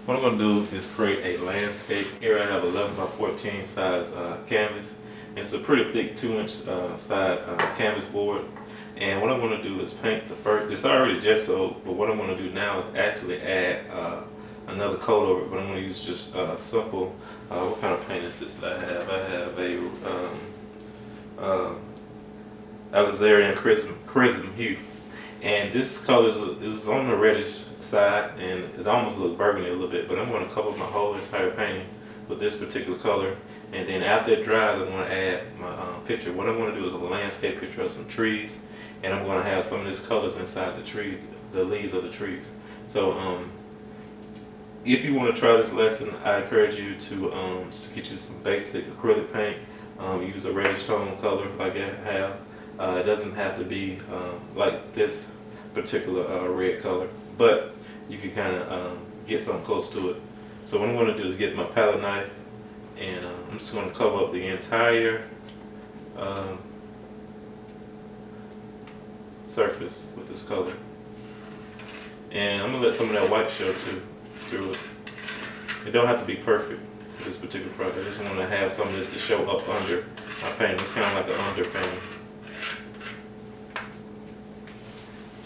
What I'm going to do is create a landscape. Here I have 11 by 14 size canvas. And it's a pretty thick 2-inch side canvas board. And what I'm going to do is paint the first. It's already gessoed, but what I'm going to do now is actually add another coat over it. But I'm going to use just simple. What kind of paint is this that I have? I have a alizarin chrism hue. And this color is on the reddish side, and it almost looks burgundy a little bit, but I'm going to cover my whole entire painting with this particular color. And then after it dries, I'm going to add my picture. What I'm going to do is a landscape picture of some trees, and I'm going to have some of these colors inside the trees, the leaves of the trees. So if you want to try this lesson, I encourage you to just get you some basic acrylic paint. Use a reddish tone color like I have. It doesn't have to be like this particular red color, but you can kind of get something close to it. So what I'm going to do is get my palette knife, and I'm just going to cover up the entire surface with this color. And I'm going to let some of that white show too through it. It don't have to be perfect for this particular project. I just want to have some of this to show up under my painting. It's kind of like an underpainting.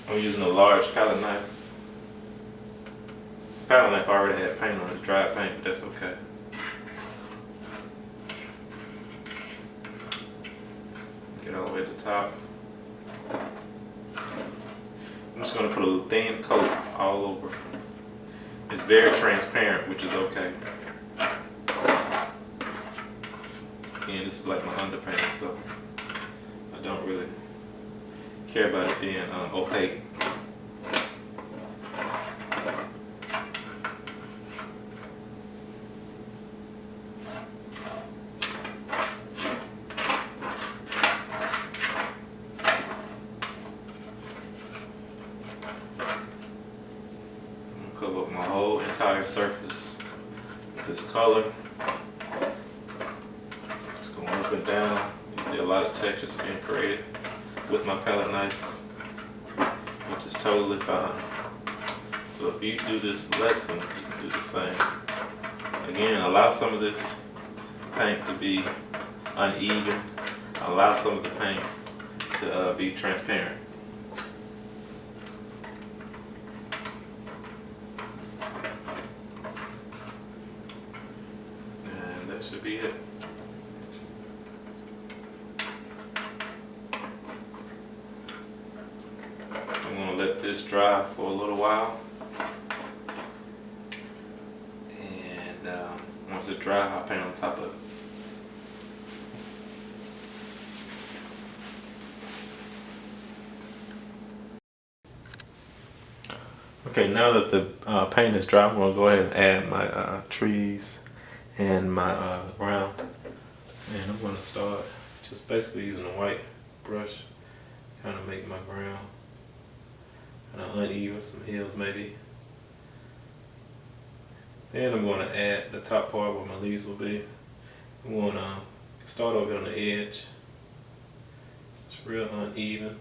I'm using a large palette knife. Palette knife already had paint on it, dry paint, but that's okay. Get all the way to the top. I'm just going to put a thin coat all over. It's very transparent, which is okay. Again, this is like my underpainting, so I don't really care about it being opaque. I'm gonna cover up my whole entire surface with this color. Just going up and down. You see a lot of textures being created with my palette knife, which is totally fine. So if you do this lesson, you can do the same. Again, allow some of this paint to be uneven. Allow some of the paint to be transparent. And that should be it. I'm going to let this dry for a little while, and once it dries, I'll paint on top of it. Okay, now that the paint is dry, I'm going to go ahead and add my trees and my ground, and I'm going to start just basically using a white brush, kind of make my ground uneven, some hills maybe. Then I'm going to add the top part where my leaves will be. I'm going to start over on the edge. It's real uneven.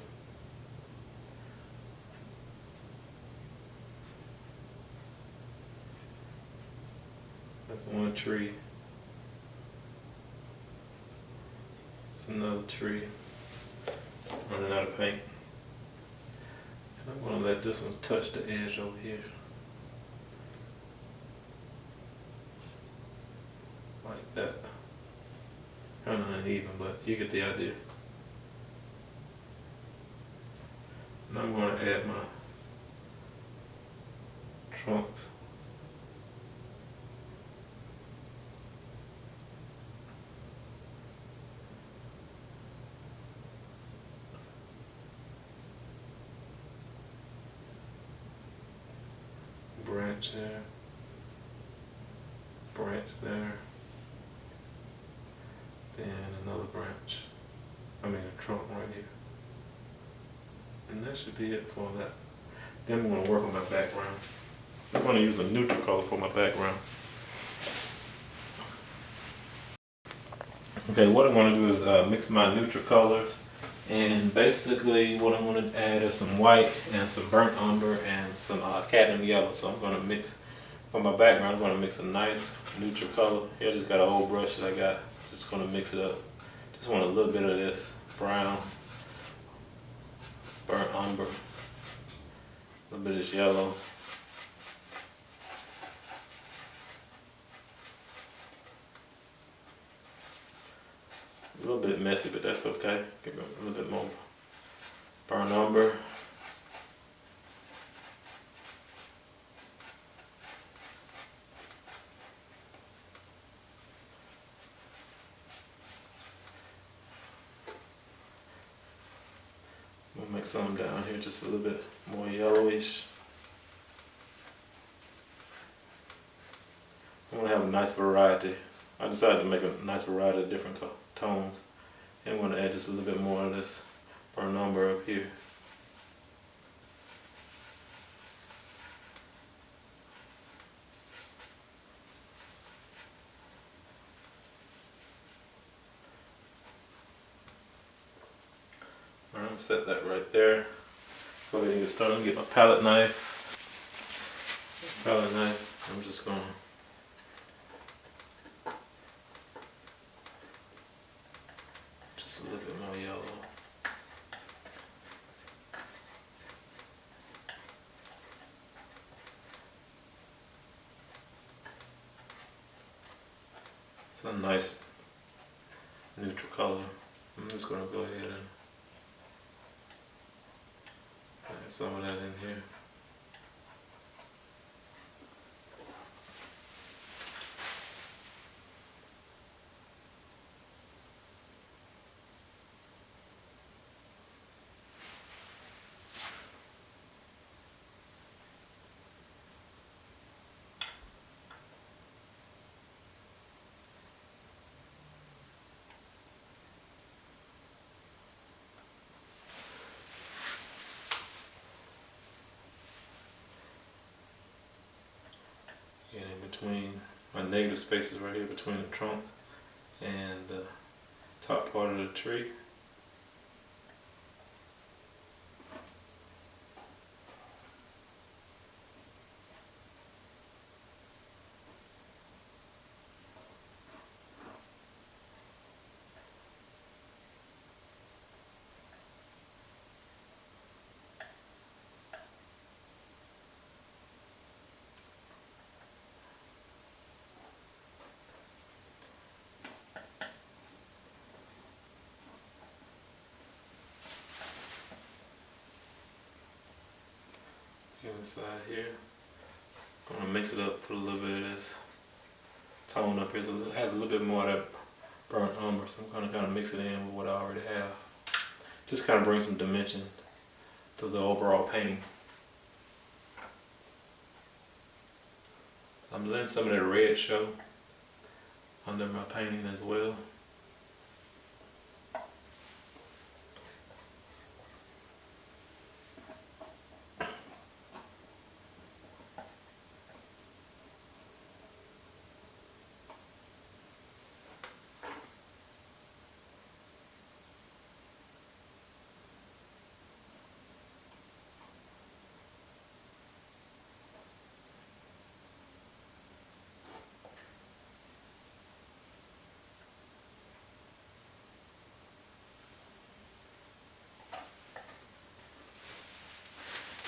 That's one tree. It's another tree. Running out of paint. I'm going to let this one touch the edge over here. Like that. Kind of uneven, but you get the idea. And I'm going to add my trunks. Branch there, branch there, then another branch, a trunk right here. And that should be it for that. Then I'm going to work on my background. I'm going to use a neutral color for my background. Okay, what I'm going to do is mix my neutral colors. And basically what I'm going to add is some white and some burnt umber and some cadmium yellow. So I'm going to mix For my background, I'm gonna mix a nice neutral color. Here I just got an old brush that I got. Just gonna mix it up. Just want a little bit of this brown, burnt umber, a little bit of this yellow. A little bit messy, but that's okay. Give it a little bit more burnt umber. We'll make some down here just a little bit more yellowish. I want to have a nice variety. I decided to make a nice variety of different tones. And I'm going to add just a little bit more of this burnt umber up here. Alright, I'm going to set that right there. Go ahead and get started. Get my palette knife. I'm just going to just a little bit more yellow. It's a nice neutral color. I'm just going to go ahead and add some of that in here. And in between my negative spaces right here between the trunk and the top part of the tree. Inside here, I'm gonna mix it up, put a little bit of this tone up here, so it has a little bit more of that burnt umber. So I'm gonna mix it in with what I already have. Just kind of bring some dimension to the overall painting. I'm letting some of that red show under my painting as well.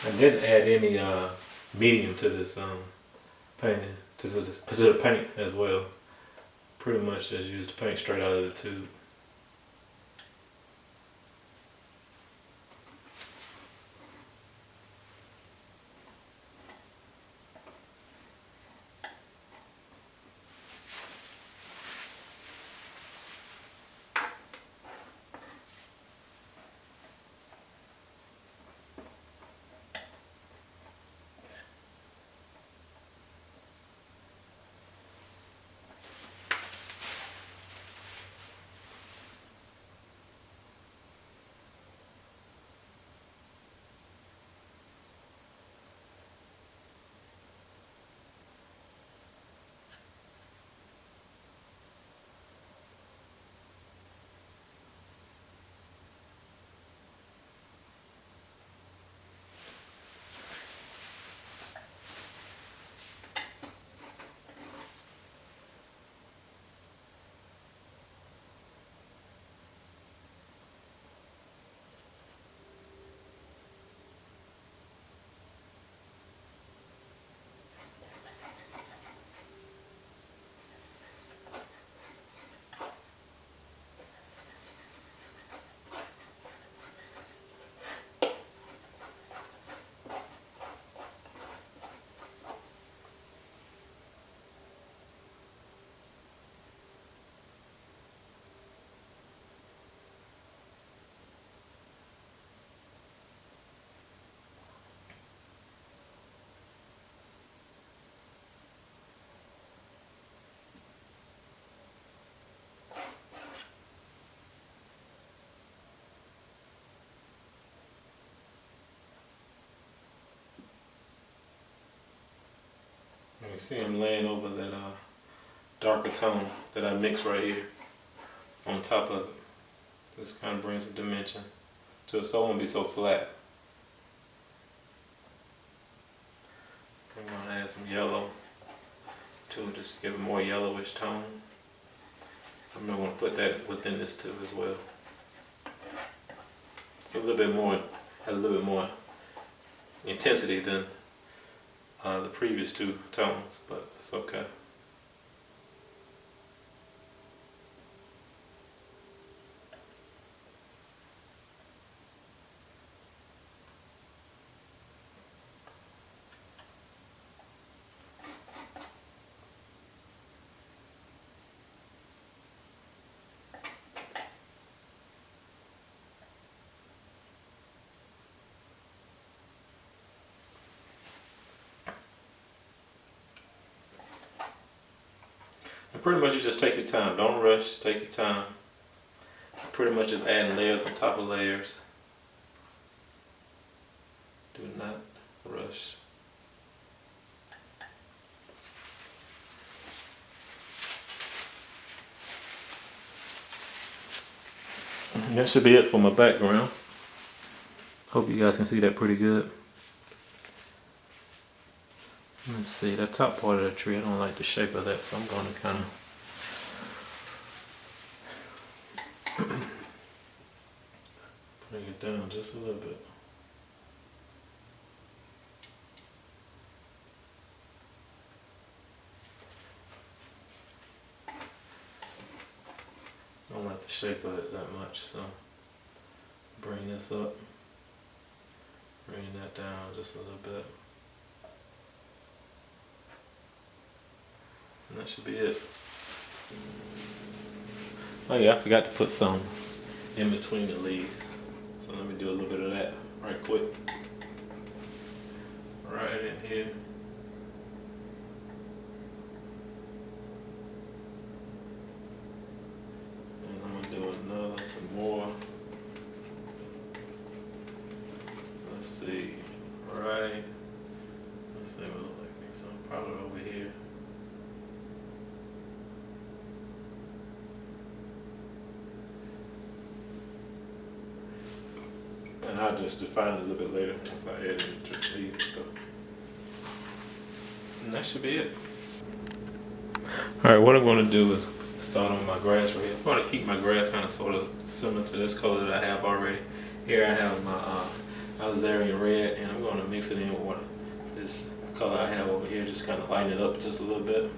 I didn't add any medium to this painting, to the paint as well. Pretty much just used the paint straight out of the tube. You see I'm laying over that darker tone that I mixed right here on top of it. This kind of brings some dimension to it, so it won't be so flat. I'm going to add some yellow to it, just to give it a more yellowish tone. I'm going to want to put that within this too as well. It's a little bit more, has a little bit more intensity than the previous two tones, but it's okay. And pretty much you just take your time, don't rush, take your time. Pretty much just adding layers on top of layers. Do not rush. And that should be it for my background. Hope you guys can see that pretty good. Let's see, that top part of the tree, I don't like the shape of that, so I'm going to kind of bring it down just a little bit. I don't like the shape of it that much, so bring this up, bring that down just a little bit. And that should be it. Oh yeah, I forgot to put some in between the leaves. So let me do a little bit of that right quick. Right in here. And I'm gonna do some more. Let's see, right. Let's see what it looks like. So probably over here. And I'll just define it a little bit later once I add in the leaves and stuff. And that should be it. Alright, what I'm going to do is start on my grass right here. I'm going to keep my grass kind of sort of similar to this color that I have already. Here I have my alizarin red, and I'm going to mix it in with this color I have over here, just kind of lighten it up just a little bit.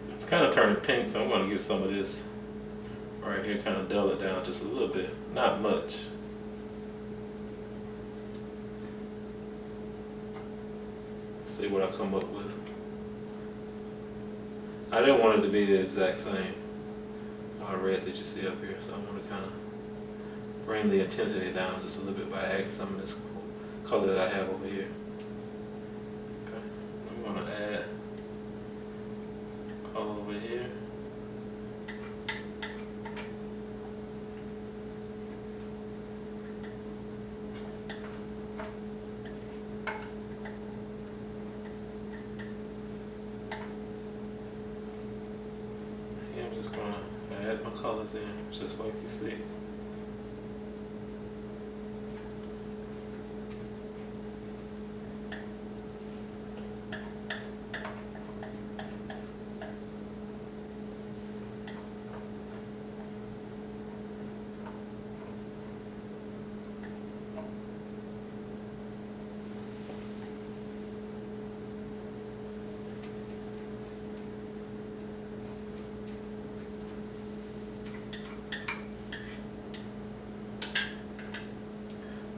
It's kind of turning pink, so I'm going to get some of this right here, kind of dull it down just a little bit, not much. Let's see what I come up with. I didn't want it to be the exact same red that you see up here, so I'm going to kind of bring the intensity down just a little bit by adding some of this color that I have over here. Okay, I'm going to add color over here. I'm just going to add my colors in, just like you see.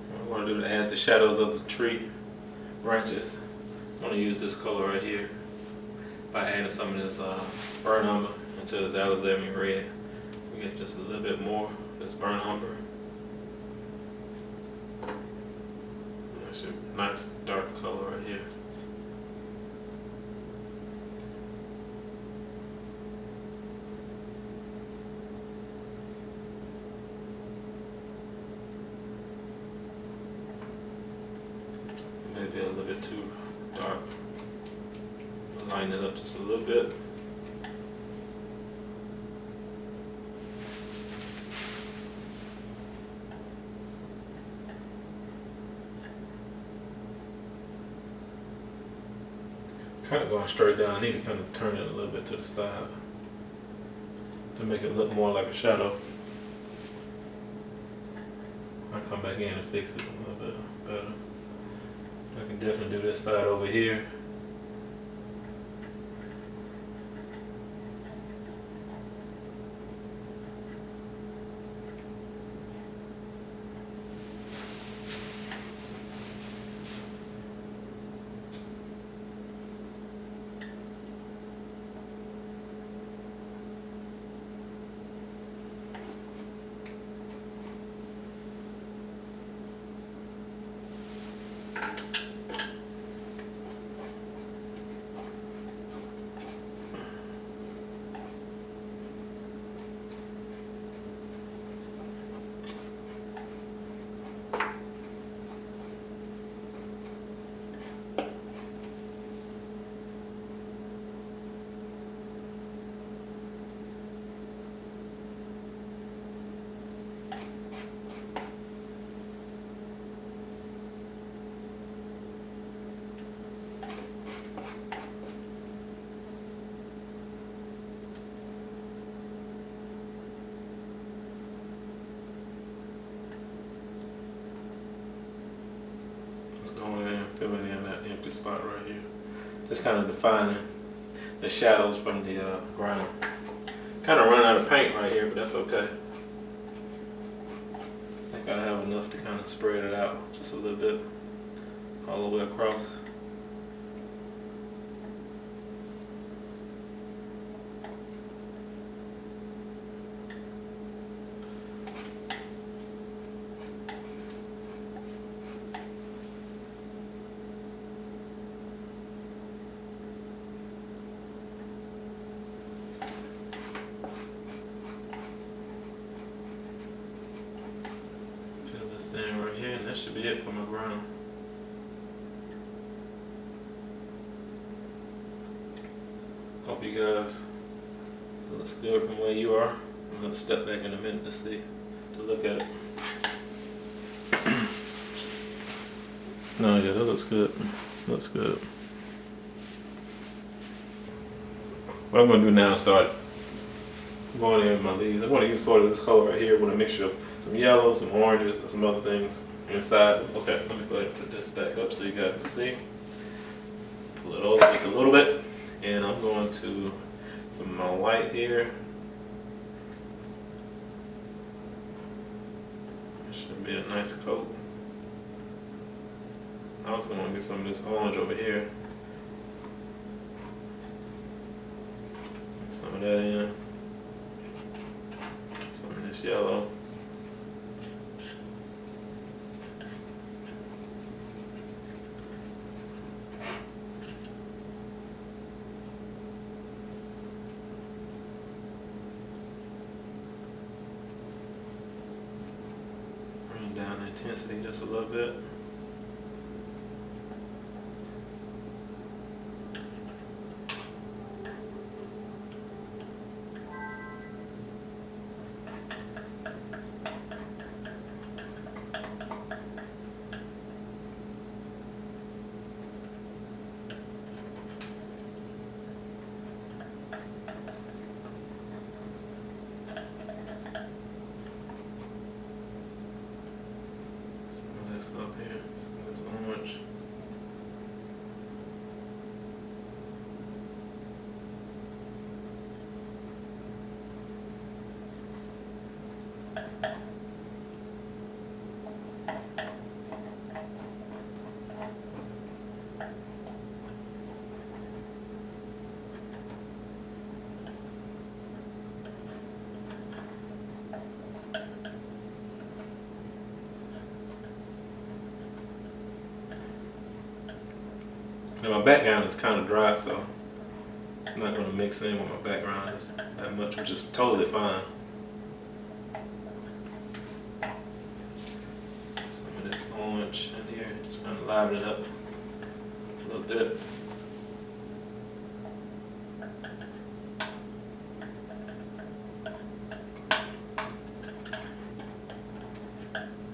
What I'm going to do to add the shadows of the tree branches, I'm going to use this color right here by adding some of this burnt umber into this alizarin red. We get just a little bit more of this burnt umber. That's a nice dark color right here. Maybe a little bit too dark. Line it up just a little bit. Kind of going straight down. I need to kind of turn it a little bit to the side to make it look more like a shadow. I'll come back in and fix it a little bit better. I can definitely do this side over here. Going in, filling in that empty spot right here. Just kind of defining the shadows from the ground. Kind of running out of paint right here, but that's okay. I think I have enough to kind of spread it out just a little bit all the way across. In right here, and that should be it for my ground. Hope you guys, it looks good from where you are. I'm gonna step back in a minute to see, to look at it. No, yeah, that looks good. Looks good. What I'm gonna do now is start going in with my leaves. I want to use sort of this color right here with a mixture of some yellow, some oranges, and some other things inside. Okay, let me go ahead and put this back up so you guys can see. Pull it over just a little bit, and I'm going to some of my white here. It should be a nice coat. I also want to get some of this orange over here. Some of that in. Some of this yellow. Bring down the intensity just a little bit. Up here, some of this orange. And my background is kind of dry, so it's not going to mix in with my background that much, which is totally fine. Some of this orange in here, just kind of liven it up. a little bit.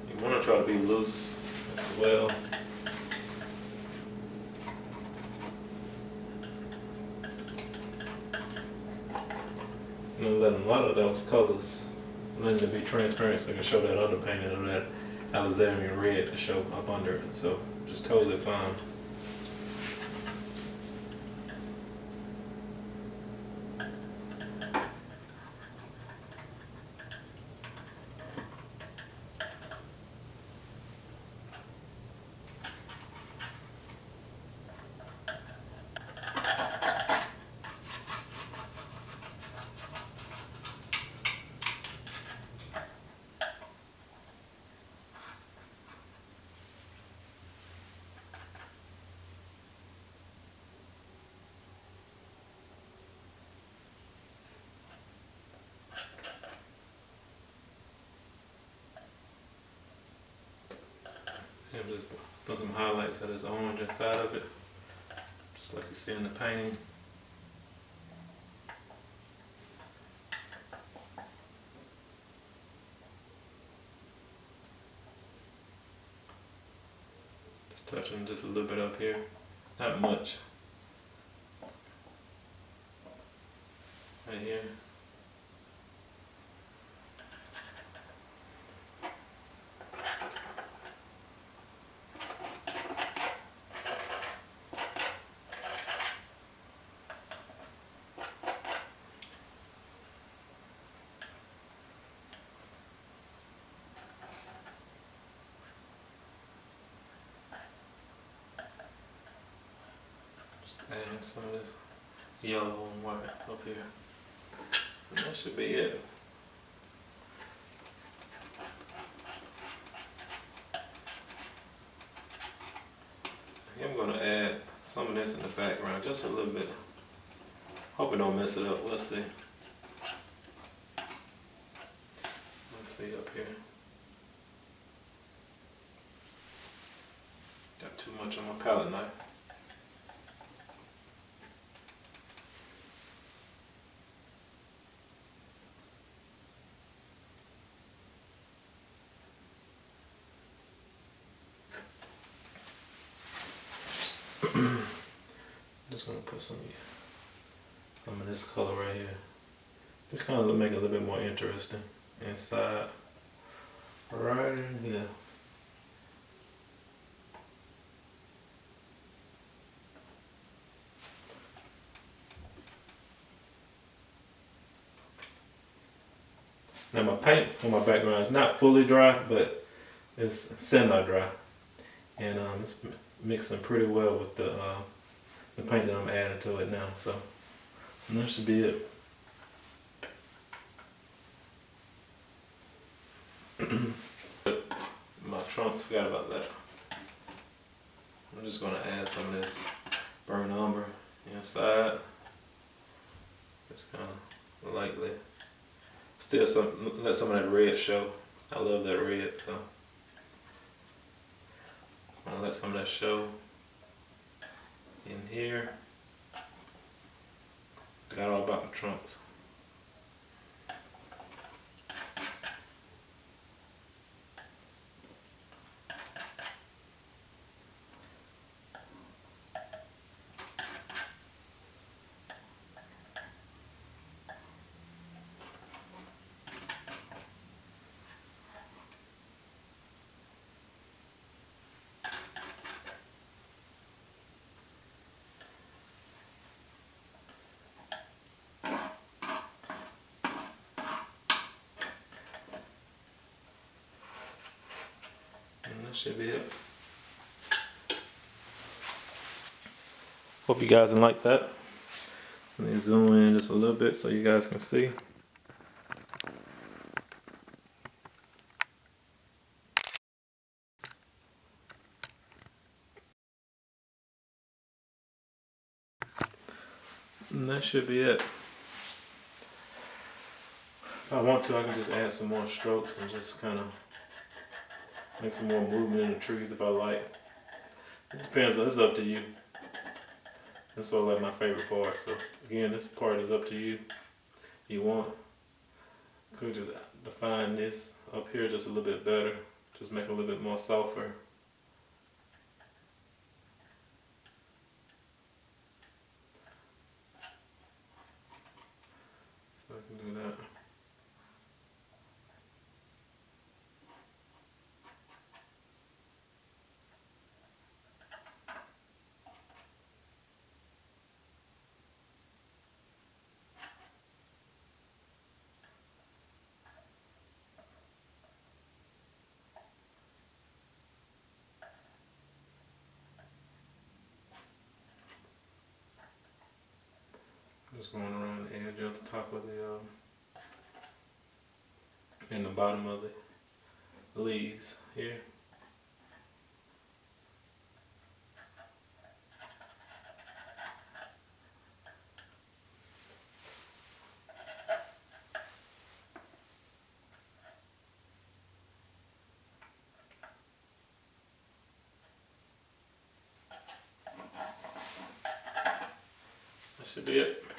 You want to try to be loose as well. I'm letting a lot of those colors, letting them be transparent so I can show that underpainting of that alizarin red to show up under it. So just totally fine. And just put some highlights of this orange inside of it, just like you see in the painting. Just touching just a little bit up here, not much. Right here. And some of this yellow and white up here. And that should be it. I'm going to add some of this in the background, just a little bit. Hope it don't mess it up. Let's see. Let's see up here. Got too much on my palette knife. Just gonna put some of this color right here. Just kind of make it a little bit more interesting inside. Right here. Now my paint on my background is not fully dry, but it's semi-dry, and it's mixing pretty well with the paint that I'm adding to it now. So that should be it. My trunks, forgot about that. I'm just gonna add some of this burnt umber inside. Just kind of lightly. Still let some of that red show. I love that red, so I'm gonna let some of that show in here. Got all about my trunks. And that should be it. Hope you guys like that. Let me zoom in just a little bit so you guys can see. And that should be it. If I want to, I can just add some more strokes and just kind of make some more movement in the trees if I like. It depends, it's up to you. That's sort of like my favorite part. So again, this part is up to you. You want, could just define this up here just a little bit better. Just make it a little bit more softer. So I can do that. Just going around the edge at the top of the and the bottom of the leaves here. That should be it.